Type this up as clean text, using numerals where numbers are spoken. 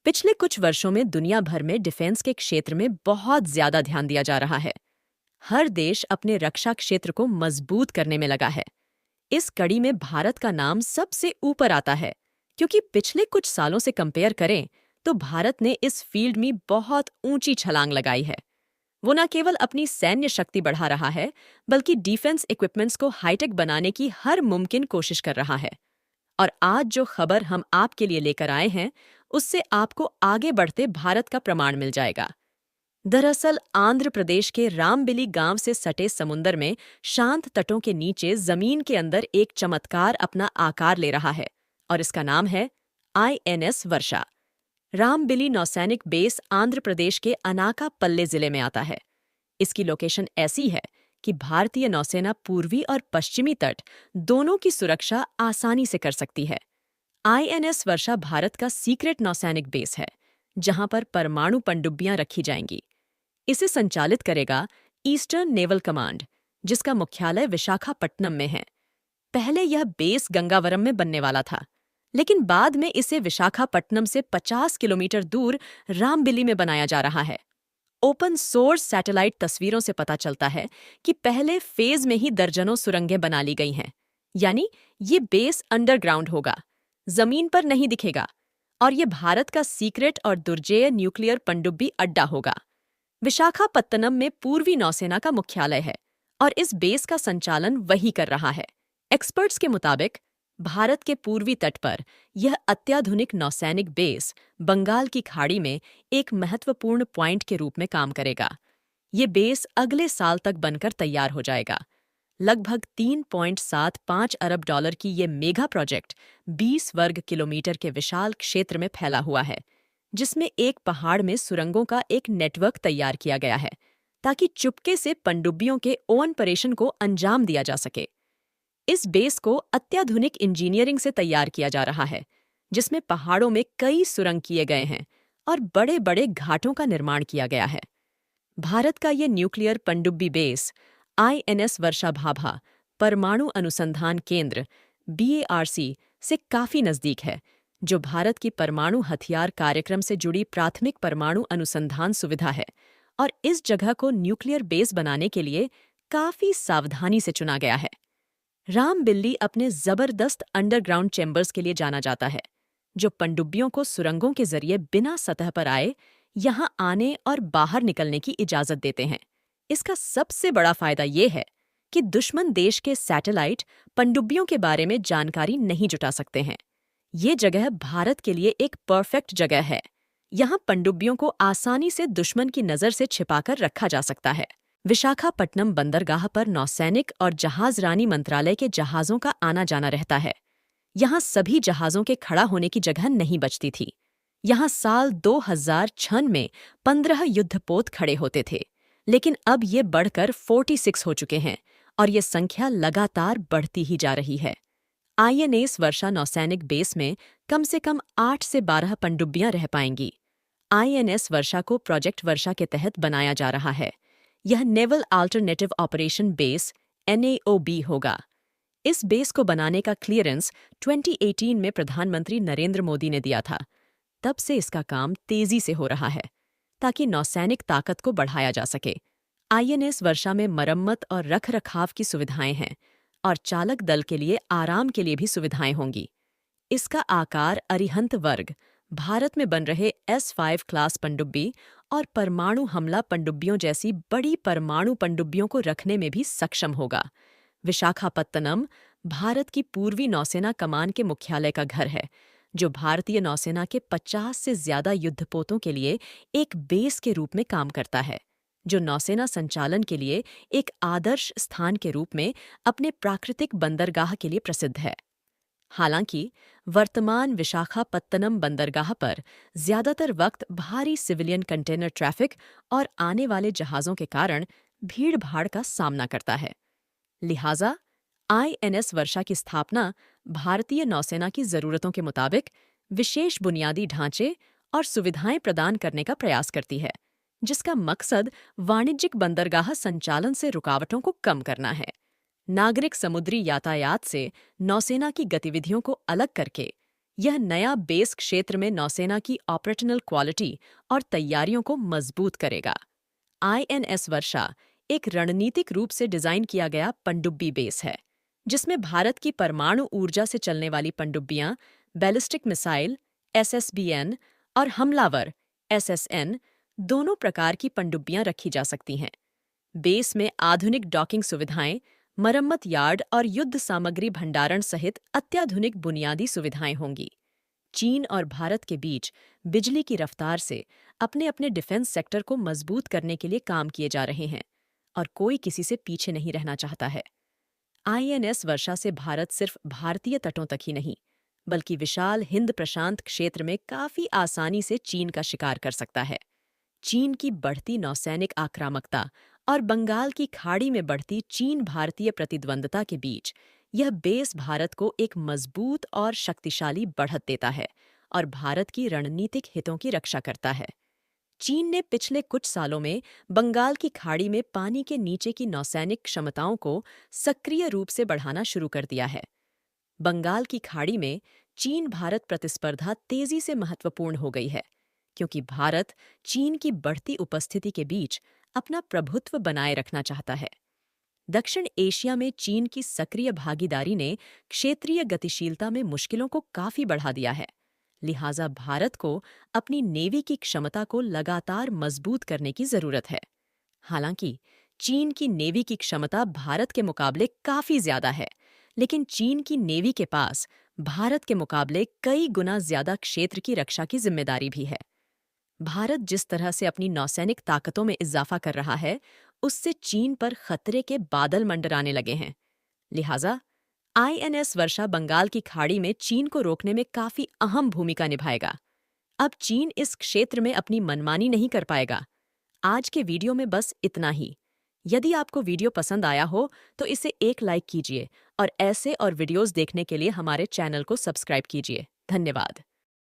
पिछले कुछ वर्षों में दुनिया भर में डिफेंस के क्षेत्र में बहुत ज्यादा ध्यान दिया जा रहा है। हर देश अपने रक्षा क्षेत्र को मजबूत करने में लगा है। इस कड़ी में भारत का नाम सबसे ऊपर आता है, क्योंकि पिछले कुछ सालों से कंपेयर करें तो भारत ने इस फील्ड में बहुत ऊंची छलांग लगाई है। वो न केवल अपनी सैन्य शक्ति बढ़ा रहा है, बल्कि डिफेंस इक्विपमेंट्स को हाईटेक बनाने की हर मुमकिन कोशिश कर रहा है। और आज जो खबर हम आपके लिए लेकर आए हैं, उससे आपको आगे बढ़ते भारत का प्रमाण मिल जाएगा। दरअसल आंध्र प्रदेश के रामबिली गांव से सटे समुंदर में शांत तटों के नीचे जमीन के अंदर एक चमत्कार अपना आकार ले रहा है, और इसका नाम है INS वर्षा। रामबिली नौसैनिक बेस आंध्र प्रदेश के अनाकापल्ले जिले में आता है। इसकी लोकेशन ऐसी है कि भारतीय नौसेना पूर्वी और पश्चिमी तट दोनों की सुरक्षा आसानी से कर सकती है। INS वर्षा भारत का सीक्रेट नौसैनिक बेस है, जहां पर परमाणु पनडुब्बियां रखी जाएंगी। इसे संचालित करेगा ईस्टर्न नेवल कमांड, जिसका मुख्यालय विशाखापट्टनम में है। पहले यह बेस गंगावरम में बनने वाला था, लेकिन बाद में इसे विशाखापट्टनम से 50 किलोमीटर दूर रामबिली में बनाया जा रहा है। ओपन सोर्स सैटेलाइट तस्वीरों से पता चलता है कि पहले फेज में ही दर्जनों सुरंगें बना ली गई हैं। यानी ये बेस अंडरग्राउंड होगा, जमीन पर नहीं दिखेगा, और ये भारत का सीक्रेट और दुर्जेय न्यूक्लियर पनडुब्बी अड्डा होगा। विशाखापत्तनम में पूर्वी नौसेना का मुख्यालय है, और इस बेस का संचालन वही कर रहा है। एक्सपर्ट्स के मुताबिक भारत के पूर्वी तट पर यह अत्याधुनिक नौसैनिक बेस बंगाल की खाड़ी में एक महत्वपूर्ण पॉइंट के रूप में काम करेगा। ये बेस अगले साल तक बनकर तैयार हो जाएगा। लगभग $3.75 अरब की ये मेगा प्रोजेक्ट 20 वर्ग किलोमीटर के विशाल क्षेत्र में फैला हुआ है, जिसमें एक पहाड़ में सुरंगों का एक नेटवर्क तैयार किया गया है, ताकि चुपके से पनडुब्बियों के ऑपरेशन को अंजाम दिया जा सके। इस बेस को अत्याधुनिक इंजीनियरिंग से तैयार किया जा रहा है, जिसमें पहाड़ों में कई सुरंग किए गए हैं और बड़े बड़े घाटों का निर्माण किया गया है। भारत का ये न्यूक्लियर पनडुब्बी बेस INS वर्षा भाभा परमाणु अनुसंधान केंद्र BARC से काफी नजदीक है, जो भारत की परमाणु हथियार कार्यक्रम से जुड़ी प्राथमिक परमाणु अनुसंधान सुविधा है। और इस जगह को न्यूक्लियर बेस बनाने के लिए काफी सावधानी से चुना गया है। रामबिल्ली अपने जबरदस्त अंडरग्राउंड चेंबर्स के लिए जाना जाता है, जो पनडुब्बियों को सुरंगों के जरिए बिना सतह पर आए यहां आने और बाहर निकलने की इजाजत देते हैं। इसका सबसे बड़ा फायदा ये है कि दुश्मन देश के सैटेलाइट पनडुब्बियों के बारे में जानकारी नहीं जुटा सकते हैं। ये जगह भारत के लिए एक परफेक्ट जगह है। यहाँ पनडुब्बियों को आसानी से दुश्मन की नजर से छिपाकर रखा जा सकता है। विशाखापट्टनम बंदरगाह पर नौसैनिक और जहाजरानी मंत्रालय के जहाजों का आना जाना रहता है। यहाँ सभी जहाजों के खड़ा होने की जगह नहीं बचती थी। यहाँ साल 2006 में 15 युद्धपोत खड़े होते थे, लेकिन अब ये बढ़कर 46 हो चुके हैं, और ये संख्या लगातार बढ़ती ही जा रही है। INS वर्षा नौसैनिक बेस में कम से कम 8 से 12 पनडुब्बियां रह पाएंगी। INS वर्षा को प्रोजेक्ट वर्षा के तहत बनाया जा रहा है। यह naval alternative operation base NAOB होगा। इस बेस को बनाने का क्लियरेंस 2018 में प्रधानमंत्री नरेंद्र मोदी ने दिया था। तब से इसका काम तेजी से हो रहा है, ताकि नौसैनिक ताकत को बढ़ाया जा सके। INS वर्षा में मरम्मत और रखरखाव की सुविधाएं हैं, और चालक दल के लिए आराम के लिए भी सुविधाएं होंगी। इसका आकार अरिहंत वर्ग भारत में बन रहे S5 क्लास पनडुब्बी और परमाणु हमला पनडुब्बियों जैसी बड़ी परमाणु पनडुब्बियों को रखने में भी सक्षम होगा। विशाखापत्तनम भारत की पूर्वी नौसेना कमान के मुख्यालय का घर है, जो भारतीय नौसेना के 50 से ज्यादा युद्धपोतों के लिए एक बेस के रूप में काम करता है, जो नौसेना संचालन के लिए एक आदर्श स्थान के रूप में अपने प्राकृतिक बंदरगाह के लिए प्रसिद्ध है। हालांकि वर्तमान विशाखापत्तनम बंदरगाह पर ज्यादातर वक्त भारी सिविलियन कंटेनर ट्रैफिक और आने वाले जहाजों के कारण भीड़-भाड़ का सामना करता है। लिहाजा INS वर्षा की स्थापना भारतीय नौसेना की जरूरतों के मुताबिक विशेष बुनियादी ढांचे और सुविधाएं प्रदान करने का प्रयास करती है, जिसका मकसद वाणिज्यिक बंदरगाह संचालन से रुकावटों को कम करना है। नागरिक समुद्री यातायात से नौसेना की गतिविधियों को अलग करके यह नया बेस क्षेत्र में नौसेना की ऑपरेशनल क्वालिटी और तैयारियों को मजबूत करेगा। आईएनएस वर्षा एक रणनीतिक रूप से डिजाइन किया गया पनडुब्बी बेस है, जिसमें भारत की परमाणु ऊर्जा से चलने वाली पनडुब्बियां, बैलिस्टिक मिसाइल एसएसबीएन और हमलावर एसएसएन दोनों प्रकार की पनडुब्बियां रखी जा सकती हैं। बेस में आधुनिक डॉकिंग सुविधाएं, मरम्मत यार्ड और युद्ध सामग्री भंडारण सहित अत्याधुनिक बुनियादी सुविधाएं होंगी। चीन और भारत के बीच बिजली की रफ्तार से अपने अपने डिफेंस सेक्टर को मजबूत करने के लिए काम किए जा रहे हैं और कोई किसी से पीछे नहीं रहना चाहता है। आईएनएस वर्षा से भारत सिर्फ भारतीय तटों तक ही नहीं, बल्कि विशाल हिंद प्रशांत क्षेत्र में काफी आसानी से चीन का शिकार कर सकता है। चीन की बढ़ती नौसैनिक आक्रामकता और बंगाल की खाड़ी में बढ़ती चीन भारतीय प्रतिद्वंद्विता के बीच यह बेस भारत को एक मजबूत और शक्तिशाली बढ़त देता है और भारत की रणनीतिक हितों की रक्षा करता है। चीन ने पिछले कुछ सालों में बंगाल की खाड़ी में पानी के नीचे की नौसैनिक क्षमताओं को सक्रिय रूप से बढ़ाना शुरू कर दिया है। बंगाल की खाड़ी में चीन भारत प्रतिस्पर्धा तेजी से महत्वपूर्ण हो गई है, क्योंकि भारत चीन की बढ़ती उपस्थिति के बीच अपना प्रभुत्व बनाए रखना चाहता है। दक्षिण एशिया में चीन की सक्रिय भागीदारी ने क्षेत्रीय गतिशीलता में मुश्किलों को काफी बढ़ा दिया है। लिहाजा भारत को अपनी नेवी की क्षमता को लगातार मजबूत करने की जरूरत है। हालांकि चीन की नेवी की क्षमता भारत के मुकाबले काफी ज्यादा है, लेकिन चीन की नेवी के पास भारत के मुकाबले कई गुना ज्यादा क्षेत्र की रक्षा की जिम्मेदारी भी है। भारत जिस तरह से अपनी नौसैनिक ताकतों में इजाफा कर रहा है, उससे चीन पर खतरे के बादल मंडराने लगे हैं। लिहाजा आईएनएस वर्षा बंगाल की खाड़ी में चीन को रोकने में काफी अहम भूमिका निभाएगा। अब चीन इस क्षेत्र में अपनी मनमानी नहीं कर पाएगा। आज के वीडियो में बस इतना ही। यदि आपको वीडियो पसंद आया हो तो इसे एक लाइक कीजिए और ऐसे और वीडियोस देखने के लिए हमारे चैनल को सब्सक्राइब कीजिए। धन्यवाद।